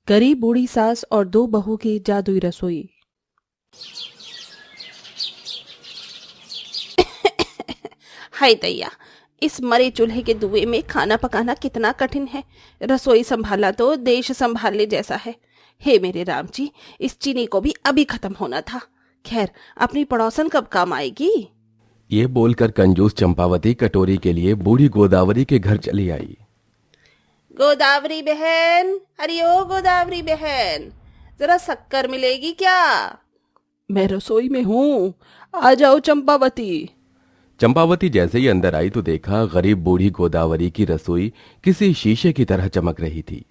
गरीब बूढ़ी सास और दो बहू की जादुई रसोई। हाय दैया, इस मरे चूल्हे के धुएं में खाना पकाना कितना कठिन है। रसोई संभाला तो देश संभालने जैसा है। हे मेरे राम जी, इस चीनी को भी अभी खत्म होना था। खैर, अपनी पड़ोसन कब काम आएगी। ये बोलकर कंजूस चंपावती कटोरी के लिए बूढ़ी गोदावरी के घर चली आई। गोदावरी बहन, अरे ओ गोदावरी बहन, जरा शक्कर मिलेगी क्या। मैं रसोई में हूँ, आ जाओ चंपावती। चंपावती जैसे ही अंदर आई तो देखा गरीब बूढ़ी गोदावरी की रसोई किसी शीशे की तरह चमक रही थी।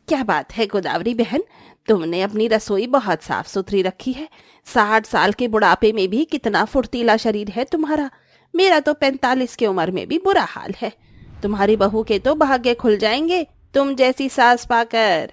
क्या बात है गोदावरी बहन, तुमने अपनी रसोई बहुत साफ सुथरी रखी है। 60 साल के बुढ़ापे में भी कितना फुर्तीला शरीर है तुम्हारा। मेरा तो 45 की उम्र में भी बुरा हाल है। तुम्हारी बहू के तो भाग्य खुल जाएंगे तुम जैसी सास पाकर।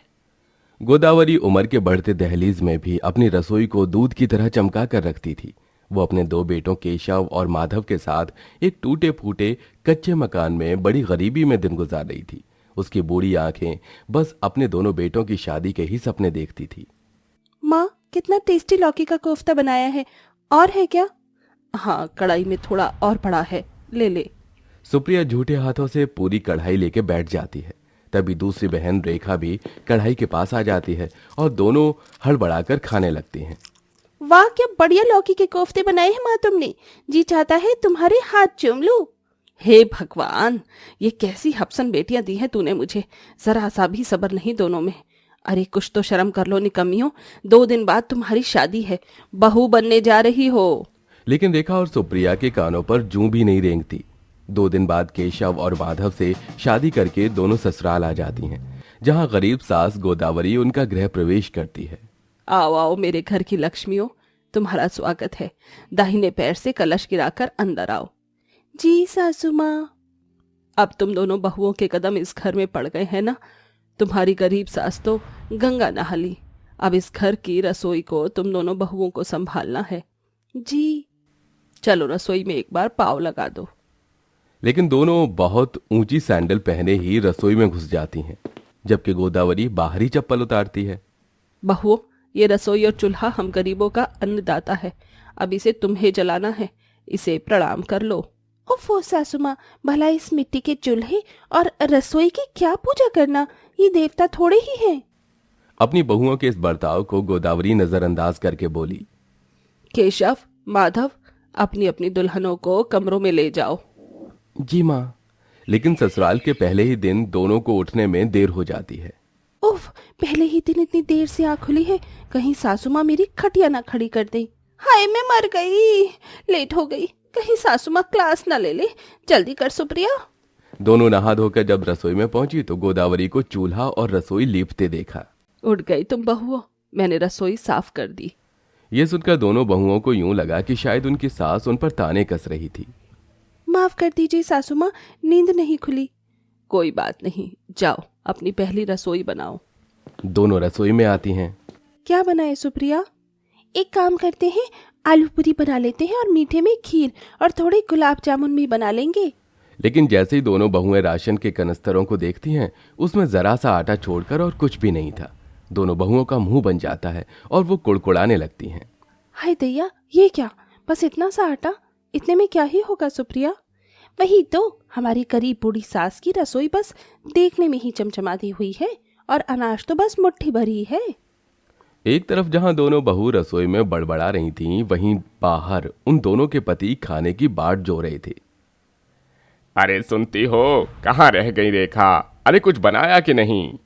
गोदावरी उम्र के बढ़ते दहलीज में भी अपनी रसोई को दूध की तरह चमका कर रखती थी। वो अपने दो बेटों केशव और माधव के साथ एक टूटे फूटे कच्चे मकान में बड़ी गरीबी में दिन गुजार रही थी। उसकी बूढ़ी आंखें बस अपने दोनों बेटों की शादी के ही सपने देखती थी। माँ, कितना टेस्टी लौकी का कोफ्ता बनाया है, और है क्या। हाँ, कढ़ाई में थोड़ा और पड़ा है, ले ले। सुप्रिया झूठे हाथों से पूरी कढ़ाई लेके बैठ जाती है। तभी दूसरी बहन रेखा भी कढ़ाई के पास आ जाती है और दोनों हड़बड़ाकर खाने लगती हैं। वाह, क्या बढ़िया लौकी के कोफ्ते बनाए हैं माँ तुमने। जी चाहता है तुम्हारे हाथ चूम लूं। हे भगवान, ये कैसी हप्सन बेटियां दी हैं तूने मुझे। जरा सा भी सब्र नहीं दोनों में। अरे कुछ तो शर्म कर लो निकम्मियों, 2 दिन बाद तुम्हारी शादी है, बहू बनने जा रही हो। लेकिन रेखा और सुप्रिया के कानों पर जूं भी नहीं रेंगती। 2 दिन बाद केशव और माधव से शादी करके दोनों ससुराल आ जाती हैं, जहां गरीब सास गोदावरी उनका गृह प्रवेश करती है। आओ आओ मेरे घर की लक्ष्मियों, तुम्हारा स्वागत है। दाहिने पैर से कलश गिराकर अंदर आओ। जी सासू माँ। अब तुम दोनों बहुओं के कदम इस घर में पड़ गए हैं ना। तुम्हारी गरीब सास तो गंगा नहा ली। अब इस घर की रसोई को तुम दोनों बहुओं को संभालना है। जी। चलो रसोई में एक बार पाँव लगा दो। लेकिन दोनों बहुत ऊंची सैंडल पहने ही रसोई में घुस जाती हैं, जबकि गोदावरी बाहरी चप्पल उतारती है। बहुओं, ये रसोई और चूल्हा हम गरीबों का अन्नदाता है। अब इसे तुम्हें जलाना है, इसे प्रणाम कर लो। ओफो सासू माँ, भला इस मिट्टी के चूल्हे और रसोई की क्या पूजा करना, ये देवता थोड़े ही हैं। अपनी बहुओं के इस बर्ताव को गोदावरी नजरअंदाज करके बोली। केशव, माधव, अपनी अपनी दुल्हनों को कमरों में ले जाओ। जी माँ। लेकिन ससुराल के पहले ही दिन दोनों को उठने में देर हो जाती है। उफ, पहले ही दिन इतनी देर से आँख खुली है, कहीं सासू माँ मेरी खटिया ना खड़ी कर दे। हाय, मैं मर गई, लेट हो गई, कहीं सासू माँ क्लास ना ले ले। जल्दी कर सुप्रिया। दोनों नहा धोकर जब रसोई में पहुंची तो गोदावरी को चूल्हा और रसोई लीपते देखा। उठ गई तुम बहुओं, मैंने रसोई साफ कर दी। ये सुनकर दोनों बहुओं को यूं लगा कि शायद उनकी सास उन पर ताने कस रही थी। माफ कर दीजिए सासू माँ, नींद नहीं खुली। कोई बात नहीं, जाओ अपनी पहली रसोई बनाओ। दोनों रसोई में आती हैं। क्या बनाए सुप्रिया। एक काम करते हैं, आलू पूरी बना लेते हैं और मीठे में खीर और थोड़े गुलाब जामुन भी बना लेंगे। लेकिन जैसे ही दोनों बहुएं राशन के कनस्तरों को देखती हैं, उसमें जरा सा आटा छोड़कर और कुछ भी नहीं था। दोनों बहुओं का मुंह बन जाता है और वो कुड़कुड़ाने लगती हैं। हाय दैया, ये क्या, बस इतना सा आटा, इतने में क्या ही होगा सुप्रिया। वही तो, हमारी गरीब बूढ़ी सास की रसोई बस देखने में ही चमचमाती हुई है और अनाज तो बस मुट्ठी भरी है। एक तरफ जहां दोनों बहू रसोई में बड़बड़ा रही थीं, वहीं बाहर उन दोनों के पति खाने की बाट जो रहे थे। अरे सुनती हो, कहाँ रह गई रेखा? अरे कुछ बनाया कि नहीं?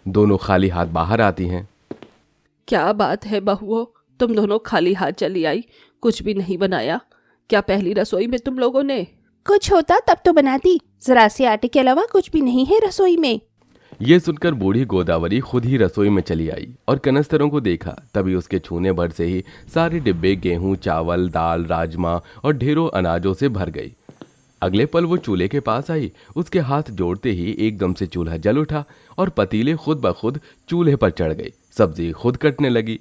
दोनों खाली हाथ बाहर आती हैं। क्या बात है बहुओं, तुम दोनों खाली हाथ चली आई, कुछ भी नहीं बनाया। क्या पहली रसोई में तुम लोगों ने। कुछ होता तब तो बनाती, जरा से आटे के अलावा कुछ भी नहीं है रसोई में। ये सुनकर बूढ़ी गोदावरी खुद ही रसोई में चली आई और कनस्तरों को देखा। तभी उसके छूने भर से ही सारे डिब्बे गेहूं, चावल, दाल, राजमा और ढेरों अनाजों से भर गई। अगले पल वो चूल्हे के पास आई। उसके हाथ जोड़ते ही एकदम से चूल्हा जल उठा और पतीले खुद ब खुद चूल्हे पर चढ़ गई। सब्जी खुद कटने लगी,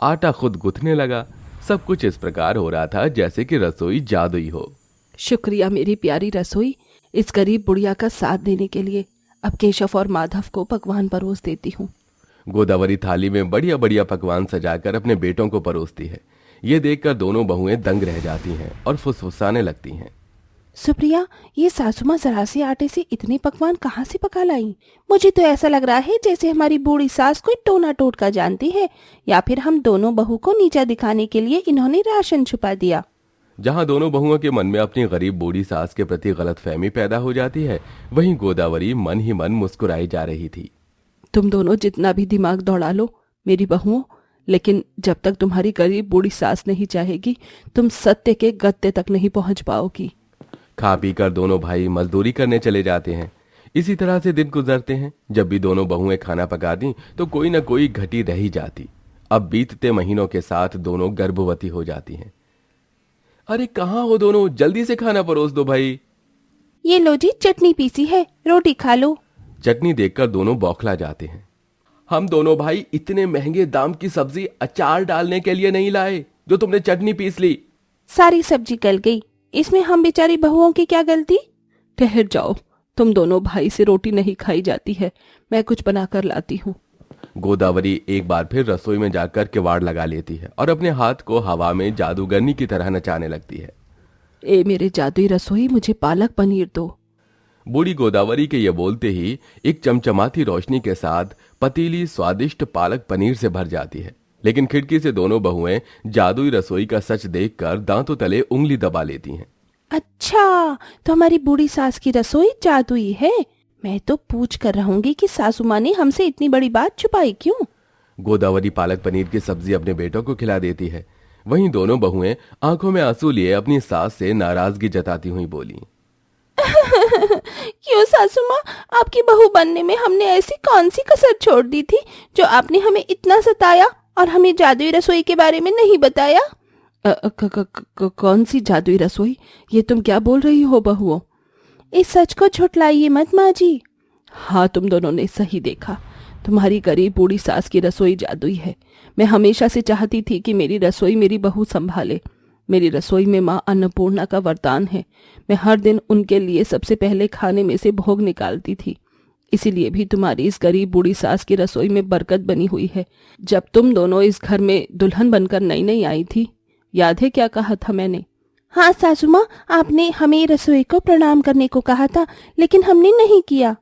आटा खुद गुथने लगा। सब कुछ इस प्रकार हो रहा था जैसे कि रसोई जादुई हो। शुक्रिया मेरी प्यारी रसोई, इस गरीब बुढ़िया का साथ देने के लिए। अब केशव और माधव को पकवान परोस देती हूँ। गोदावरी थाली में बढ़िया बढ़िया पकवान सजाकर अपने बेटों को परोसती है। ये देखकर दोनों बहुएं दंग रह जाती हैं और फुसफुसाने लगती हैं। सुप्रिया, ये सासू माँ जरा से आटे से इतने पकवान कहाँ से पका लाई? मुझे तो ऐसा लग रहा है जैसे हमारी बूढ़ी सास कोई टोना टोटका जानती है, या फिर हम दोनों बहू को नीचा दिखाने के लिए इन्होंने राशन छुपा दिया। जहां दोनों बहुओं के मन में अपनी गरीब बूढ़ी सास के प्रति गलतफहमी पैदा हो जाती है, वहीं गोदावरी मन ही मन मुस्कुराई जा रही थी। तुम दोनों जितना भी दिमाग दौड़ा लो मेरी बहुओं, लेकिन जब तक तुम्हारी गरीब बूढ़ी सास नहीं चाहेगी, तुम सत्य के गत्ते तक नहीं पहुंच पाओगी। खा पी कर दोनों भाई मजदूरी करने चले जाते हैं। इसी तरह से दिन गुजरते हैं। जब भी दोनों बहुएं खाना पकाती तो कोई न कोई घटी रह ही जाती। अब बीतते महीनों के साथ दोनों गर्भवती हो जाती हैं। अरे कहाँ हो दोनों, जल्दी से खाना परोस दो भाई। ये लो जी, चटनी पीसी है, रोटी खा लो। चटनी देखकर दोनों बौखला जाते हैं। हम दोनों भाई इतने महंगे दाम की सब्जी अचार डालने के लिए नहीं लाए जो तुमने चटनी पीस ली। सारी सब्जी गल गई, इसमें हम बेचारी बहुओं की क्या गलती? ठहर जाओ, तुम दोनों भाई से रोटी नहीं खाई जाती है, मैं कुछ बनाकर लाती हूँ। गोदावरी एक बार फिर रसोई में जाकर किवाड़ लगा लेती है और अपने हाथ को हवा में जादूगरनी की तरह नचाने लगती है। ए मेरे जादुई रसोई, मुझे पालक पनीर दो। बूढ़ी गोदावरी के ये बोलते ही एक चमचमाती रोशनी के साथ पतीली स्वादिष्ट पालक पनीर से भर जाती है। लेकिन खिड़की से दोनों बहुएं जादुई रसोई का सच देखकर दांतों तले उंगली दबा लेती हैं। अच्छा, तो हमारी बूढ़ी सास की रसोई जादुई है। मैं तो पूछ कर रहूंगी कि सासू माँ ने हमसे इतनी बड़ी बात छुपाई क्यों? गोदावरी पालक पनीर की सब्जी अपने बेटों को खिला देती है। वहीं दोनों बहुएं आंखों में आंसू लिए अपनी सास से नाराजगी जताती हुई बोली। क्यों सासू माँ, आपकी बहू बनने में हमने ऐसी कौन सी कसर छोड़ दी थी जो आपने हमें इतना सताया और हमें जादुई रसोई के बारे में नहीं बताया? कौन सी जादुई रसोई? ये तुम क्या बोल रही हो बहुओं? इस सच को झुठलाइए मत माँ जी। हाँ, तुम दोनों ने सही देखा, तुम्हारी गरीब बूढ़ी सास की रसोई जादुई है। मैं हमेशा से चाहती थी कि मेरी रसोई मेरी बहू संभाले। मेरी रसोई में माँ अन्नपूर्णा का वरदान है। मैं हर दिन उनके लिए सबसे पहले खाने में से भोग निकालती थी। इसीलिए भी तुम्हारी इस गरीब बूढ़ी सास की रसोई में बरकत बनी हुई है। जब तुम दोनों इस घर में दुल्हन बनकर नई नई आई थी, याद है क्या कहा था मैंने? हाँ सासू माँ, आपने हमें रसोई को प्रणाम करने को कहा था, लेकिन हमने नहीं किया।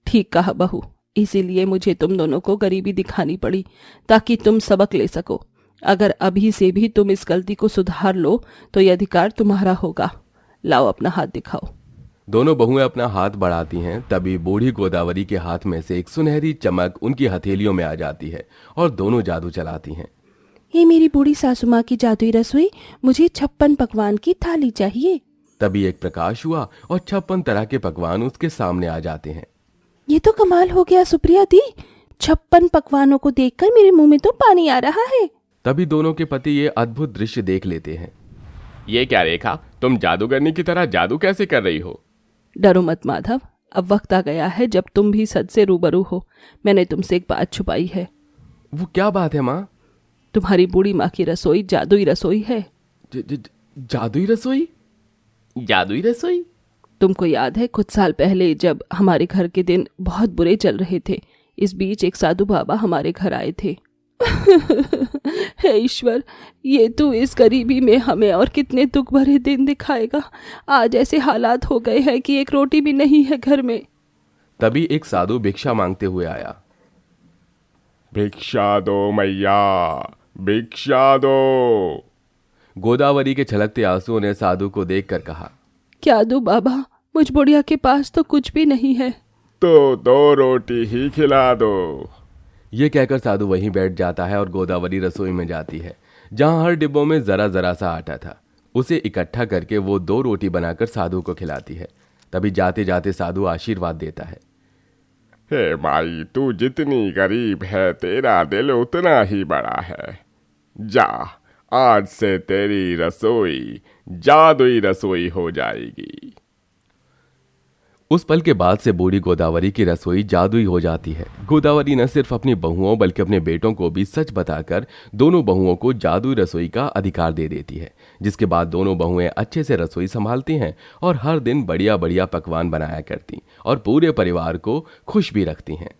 ठीक कहा बहू, इसीलिए मुझे तुम दोनों को गरीबी दिखानी पड़ी ताकि तुम सबक ले सको। अगर अभी से भी तुम इस गलती को सुधार लो तो यह अधिकार तुम्हारा होगा। लाओ अपना हाथ दिखाओ। दोनों बहुएं अपना हाथ बढ़ाती हैं। तभी बूढ़ी गोदावरी के हाथ में से एक सुनहरी चमक उनकी हथेलियों में आ जाती है और दोनों जादू चलाती हैं। ये मेरी बूढ़ी सासू माँ की जादुई रसोई, मुझे 56 पकवान की थाली चाहिए। तभी एक प्रकाश हुआ और 56 तरह के पकवान उसके सामने आ जाते हैं। ये तो कमाल हो गया सुप्रिया दी, 56 पकवानों को देखकर मेरे मुंह में तो पानी आ रहा है। तभी दोनों के पति ये अद्भुत दृश्य देख लेते हैं। ये क्या रेखा, तुम जादूगरनी की तरह जादू कैसे कर रही हो? डरो मत माधव, अब वक्त आ गया है जब तुम भी सच से रूबरू हो। मैंने तुमसे एक बात छुपाई है। वो क्या बात है माँ? तुम्हारी बूढ़ी माँ की रसोई जादुई रसोई है। जादुई रसोई? जादुई रसोई? तुमको याद है कुछ साल पहले जब हमारे घर के दिन बहुत बुरे चल रहे थे, इस बीच एक साधु बाबा हमारे घर आए थे। हे ईश्वर, ये तू इस गरीबी में हमें और कितने दुख भरे दिन दिखाएगा। आज ऐसे हालात हो गए हैं कि एक रोटी भी नहीं है घर में। तभी एक साधु भिक्षा मांगते हुए आया। भिक्षा दो मैया, भिक्षा दो। गोदावरी के छलकते आंसुओं ने साधु को देखकर कहा, क्या दूं बाबा, मुझ बुढ़िया के पास तो कुछ भी नहीं है। तो 2 रोटी ही खिला दो। ये कहकर साधु वहीं बैठ जाता है और गोदावरी रसोई में जाती है, जहां हर डिब्बों में जरा जरा सा आटा था। उसे इकट्ठा करके वो 2 रोटी बनाकर साधु को खिलाती है। तभी जाते जाते साधु आशीर्वाद देता है। हे माई, तू जितनी गरीब है तेरा दिल उतना ही बड़ा है। जा, आज से तेरी रसोई जादुई रसोई हो जाएगी। उस पल के बाद से बूढ़ी गोदावरी की रसोई जादुई हो जाती है। गोदावरी न सिर्फ अपनी बहुओं बल्कि अपने बेटों को भी सच बताकर दोनों बहुओं को जादुई रसोई का अधिकार दे देती है, जिसके बाद दोनों बहुएं अच्छे से रसोई संभालती हैं और हर दिन बढ़िया बढ़िया पकवान बनाया करती और पूरे परिवार को खुश भी रखती हैं।